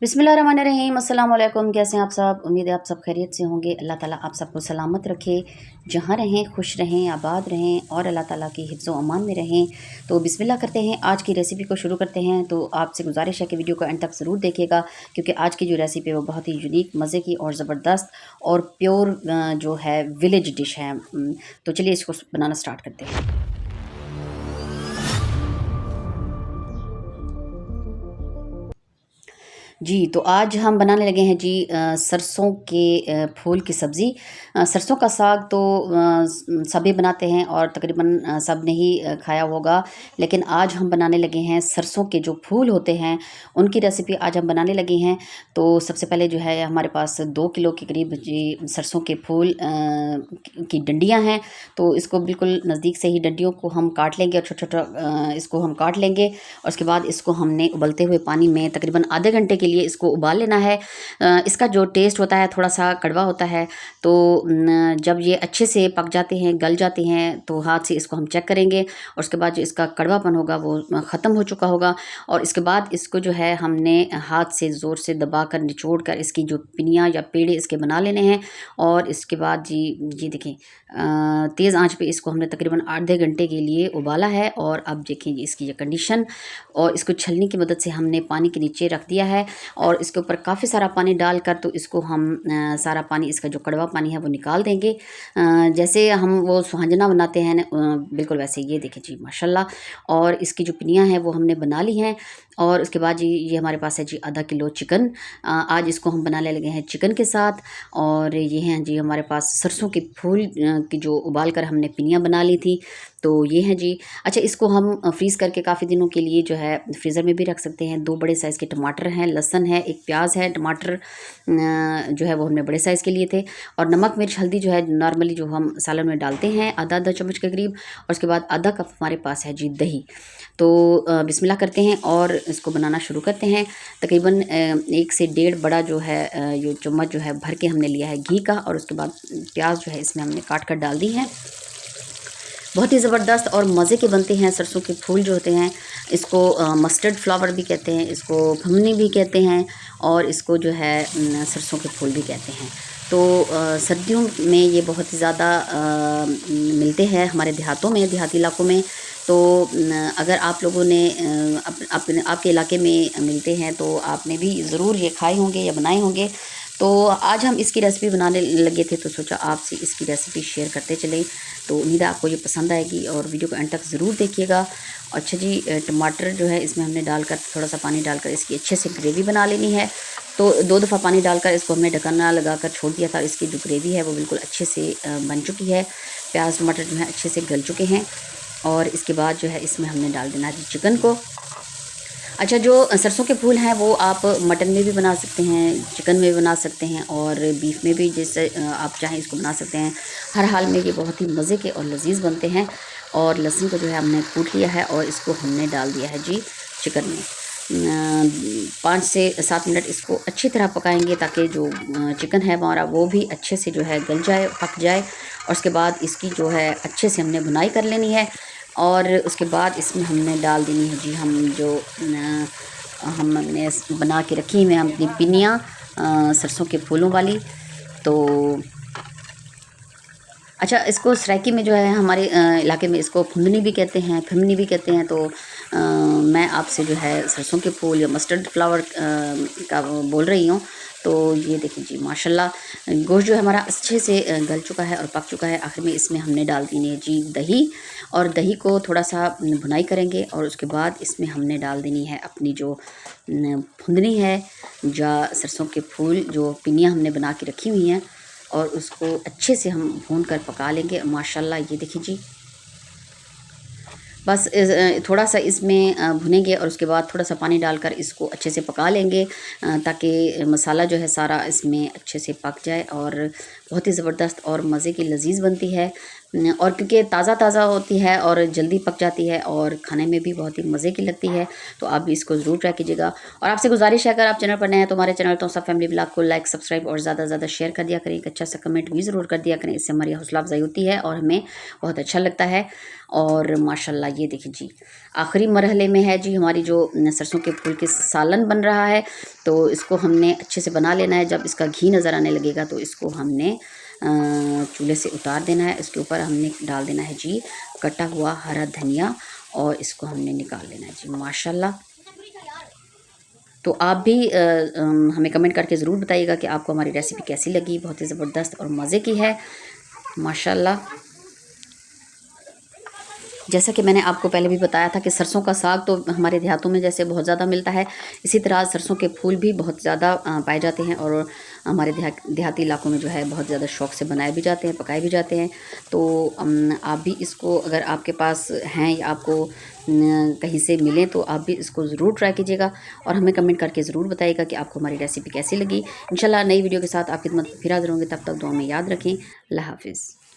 बिस्मिल्लाहिर्रहमानिर्रहीम। अस्सलाम वालेकुम। कैसे हैं आप सब? उम्मीद है आप सब खैरियत से होंगे। अल्लाह ताला आप सबको सलामत रखे, जहाँ रहें खुश रहें, आबाद रहें और अल्लाह ताला की हिफ्ज़ व अमान में रहें। तो बिस्मिल्लाह करते हैं, आज की रेसिपी को शुरू करते हैं। तो आपसे गुजारिश है कि वीडियो को एंड तक ज़रूर देखिएगा, क्योंकि आज की जो रेसिपी है वो बहुत ही यूनिक, मज़े की और ज़बरदस्त और प्योर जो है विलेज डिश है। तो चलिए इसको बनाना स्टार्ट करते हैं। जी, तो आज हम बनाने लगे हैं जी सरसों के फूल की सब्ज़ी। सरसों का साग तो सभी बनाते हैं और तकरीबन सब ने ही खाया होगा। लेकिन आज हम बनाने लगे हैं सरसों के जो फूल होते हैं, उनकी रेसिपी आज हम बनाने लगे हैं। तो सबसे पहले जो है हमारे पास 2 किलो के करीब जी सरसों के फूल की डंडियाँ हैं। तो इसको बिल्कुल नज़दीक से ही डंडियों को हम काट लेंगे और छोटा-छोटा इसको हम काट लेंगे और उसके बाद इसको हमने उबलते हुए पानी में तकरीबन आधे घंटे के लिए इसको उबाल लेना है। इसका जो टेस्ट होता है थोड़ा-सा कड़वा होता है। तो जब ये अच्छे से पक जाते हैं, गल जाते हैं, तो हाथ से इसको हम चेक करेंगे और उसके बाद जो इसका कड़वापन होगा वो ख़त्म हो चुका होगा। और इसके बाद इसको जो है हमने हाथ से ज़ोर से दबाकर निचोड़ कर इसकी जो पिनियाँ या पेड़े इसके बना लेने हैं। और इसके बाद जी ये देखें तेज़ आंच पे इसको हमने तकरीबन आधे घंटे के लिए उबाला है। और अब देखें इसकी ये कंडीशन, और इसको छलनी की मदद से हमने पानी के नीचे रख दिया है और इसके ऊपर काफ़ी सारा पानी डालकर तो इसको हम सारा पानी, इसका जो कड़वा पानी है वो निकाल देंगे। जैसे हम वो सुहांजना बनाते हैं बिल्कुल वैसे। ये देखिए जी माशाल्लाह। और इसकी जो पिनियाँ हैं वो हमने बना ली हैं। और उसके बाद जी ये हमारे पास है जी आधा किलो चिकन। आज इसको हम बनाने लगे हैं चिकन के साथ। और ये हैं जी हमारे पास सरसों के फूल की जो उबाल कर हमने पिनियाँ बना ली थी। तो ये हैं जी। अच्छा, इसको हम फ्रीज़ करके काफ़ी दिनों के लिए जो है फ्रीज़र में भी रख सकते हैं। 2 बड़े साइज़ के टमाटर हैं, लहसुन है, 1 प्याज है, टमाटर जो है वो हमने बड़े साइज़ के लिए थे। और नमक, मिर्च, हल्दी जो है नॉर्मली जो हम सालन में डालते हैं, आधा-आधा चम्मच के करीब। और उसके बाद आधा कप हमारे पास है जी दही। तो बिस्मिल्लाह करते हैं और इसको बनाना शुरू करते हैं। तकरीबन 1 से डेढ़ बड़ा जो है ये चम्मच जो है भर के हमने लिया है घी का। और उसके बाद प्याज जो है इसमें हमने काट कर डाल दी है। बहुत ही ज़बरदस्त और मज़े के बनते हैं सरसों के फूल जो होते हैं। इसको मस्टर्ड फ्लावर भी कहते हैं, इसको फमनी भी कहते हैं और इसको जो है सरसों के फूल भी कहते हैं। तो सर्दियों में ये बहुत ही ज़्यादा मिलते हैं हमारे देहातों में, देहाती इलाकों में। तो अगर आप लोगों ने अपने आपके इलाके में मिलते हैं तो आपने भी ज़रूर ये खाए होंगे या बनाए होंगे। तो आज हम इसकी रेसिपी बनाने लगे थे तो सोचा आपसे इसकी रेसिपी शेयर करते चलें। तो उम्मीद है आपको ये पसंद आएगी और वीडियो को एंड तक ज़रूर देखिएगा। अच्छा जी, टमाटर जो है इसमें हमने डालकर थोड़ा सा पानी डालकर इसकी अच्छे से ग्रेवी बना लेनी है। तो 2 दफ़ा पानी डालकर इसको हमने ढक्कना लगाकर छोड़ दिया था। इसकी जो ग्रेवी है वो बिल्कुल अच्छे से बन चुकी है। प्याज टमाटर जो है अच्छे से गल चुके हैं। और इसके बाद जो है इसमें हमने डाल देना है चिकन को। अच्छा, जो सरसों के फूल हैं वो आप मटन में भी बना सकते हैं, चिकन में भी बना सकते हैं और बीफ में भी, जैसे आप चाहें इसको बना सकते हैं। हर हाल में ये बहुत ही मज़े के और लजीज़ बनते हैं। और लहसुन को जो है हमने कूट लिया है और इसको हमने डाल दिया है जी चिकन में। 5 से 7 मिनट इसको अच्छी तरह पकाएंगे ताकि जो चिकन है हमारा वो भी अच्छे से जो है गल जाए, पक जाए। और उसके बाद इसकी जो है अच्छे से हमने भुनाई कर लेनी है। और उसके बाद इसमें हमने डाल देनी है जी हम जो हमने बना के रखी हुई हैं अपनी पिनियाँ सरसों के फूलों वाली। तो अच्छा, इसको सराइकी में जो है हमारे इलाके में इसको फुंदनी भी कहते हैं, फिमनी भी कहते हैं। तो मैं आपसे जो है सरसों के फूल या मस्टर्ड फ्लावर का वो बोल रही हूँ। तो ये देखिए जी माशाल्लाह गोश्त जो है हमारा अच्छे से गल चुका है और पक चुका है। आखिर में इसमें हमने डाल देनी है जी दही। और दही को थोड़ा सा भुनाई करेंगे और उसके बाद इसमें हमने डाल देनी है अपनी जो फुंदनी है या सरसों के फूल जो पिनियाँ हमने बना के रखी हुई हैं। और उसको अच्छे से हम भून कर पका लेंगे। माशाल्लाह ये देखिए जी, बस थोड़ा सा इसमें भुनेंगे और उसके बाद थोड़ा सा पानी डालकर इसको अच्छे से पका लेंगे ताकि मसाला जो है सारा इसमें अच्छे से पक जाए और बहुत ही ज़बरदस्त और मज़े की लजीज़ बनती है। और क्योंकि ताज़ा ताज़ा होती है और जल्दी पक जाती है और खाने में भी बहुत ही मज़े की लगती है। तो आप भी इसको ज़रूर ट्राई कीजिएगा। और आपसे गुजारिश है, अगर आप चैनल पर नए हैं तो हमारे चैनल तो सब फैमिली व्लॉग को लाइक, सब्सक्राइब और ज़्यादा से ज़्यादा शेयर कर दिया करें। एक अच्छा सा कमेंट भी ज़रूर कर दिया करें, इससे हमारी हौसला अफजाई होती है और हमें बहुत अच्छा लगता है। और माशाल्लाह ये देखिए जी, आखिरी मरहले में है जी हमारी जो सरसों के फूल के सालन बन रहा है। तो इसको हमने अच्छे से बना लेना है। जब इसका घी नज़र आने लगेगा तो इसको हमने चूल्हे से उतार देना है। इसके ऊपर हमने डाल देना है जी कटा हुआ हरा धनिया और इसको हमने निकाल लेना है जी माशाल्लाह। तो आप भी हमें कमेंट करके ज़रूर बताइएगा कि आपको हमारी रेसिपी कैसी लगी। बहुत ही ज़बरदस्त और मज़े की है माशाल्लाह। जैसा कि मैंने आपको पहले भी बताया था कि सरसों का साग तो हमारे देहातों में जैसे बहुत ज़्यादा मिलता है, इसी तरह सरसों के फूल भी बहुत ज़्यादा पाए जाते हैं और हमारे देहाती इलाकों में जो है बहुत ज़्यादा शौक़ से बनाए भी जाते हैं, पकाए भी जाते हैं। तो आप भी इसको, अगर आपके पास हैं या आपको कहीं से मिलें तो आप भी इसको ज़रूर ट्राई कीजिएगा और हमें कमेंट करके ज़रूर बताइएगा कि आपको हमारी रेसिपी कैसी लगी। इंशाल्लाह नई वीडियो के साथ आपकी खिदमत में फिर हाज़िर होंगे। तब तक दुआ में याद रखें। अल्लाह हाफ़िज़।